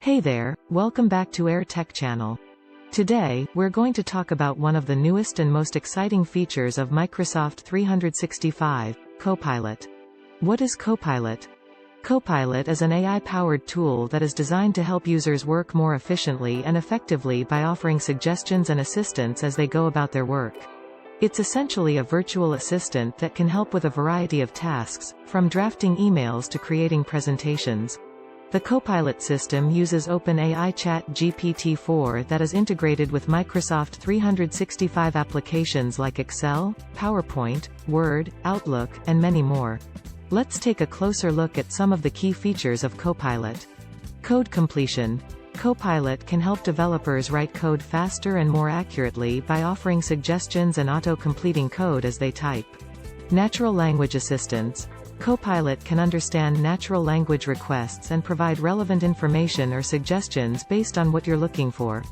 Hey there, welcome back to Air Tech Channel. Today, we're going to talk about one of the newest and most exciting features of Microsoft 365, Copilot. What is Copilot? Copilot is an AI-powered tool that is designed to help users work more efficiently and effectively by offering suggestions and assistance as they go about their work. It's essentially a virtual assistant that can help with a variety of tasks, from drafting emails to creating presentations. The Copilot system uses OpenAI ChatGPT-4 that is integrated with Microsoft 365 applications like Excel, PowerPoint, Word, Outlook, and many more. Let's take a closer look at some of the key features of Copilot. Code completion. Copilot can help developers write code faster and more accurately by offering suggestions and auto-completing code as they type. Natural language assistance. Copilot can understand natural language requests and provide relevant information or suggestions based on what you're looking for.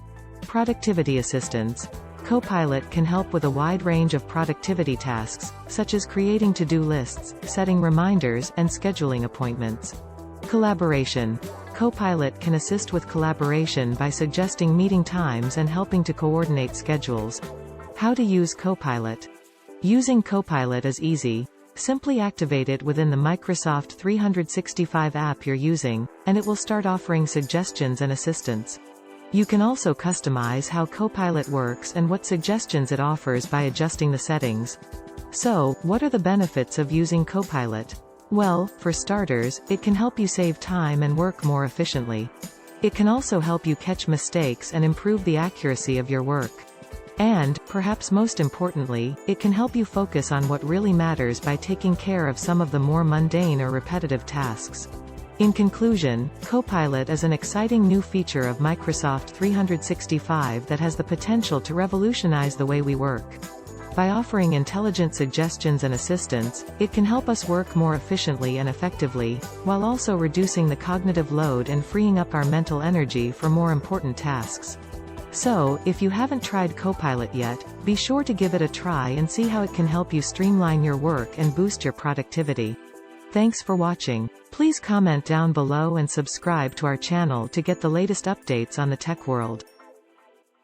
Productivity assistance. Copilot can help with a wide range of productivity tasks, such as creating to-do lists, setting reminders, and scheduling appointments. Collaboration. Copilot can assist with collaboration by suggesting meeting times and helping to coordinate schedules. How to use Copilot. Using Copilot is easy. Simply activate it within the Microsoft 365 app you're using, and it will start offering suggestions and assistance. You can also customize how Copilot works and what suggestions it offers by adjusting the settings. So, what are the benefits of using Copilot? Well, for starters, it can help you save time and work more efficiently. It can also help you catch mistakes and improve the accuracy of your work. And, perhaps most importantly, it can help you focus on what really matters by taking care of some of the more mundane or repetitive tasks. In conclusion, Copilot is an exciting new feature of Microsoft 365 that has the potential to revolutionize the way we work. By offering intelligent suggestions and assistance, it can help us work more efficiently and effectively, while also reducing the cognitive load and freeing up our mental energy for more important tasks. So, if you haven't tried Copilot yet, be sure to give it a try and see how it can help you streamline your work and boost your productivity. Thanks for watching. Please comment down below and subscribe to our channel to get the latest updates on the tech world.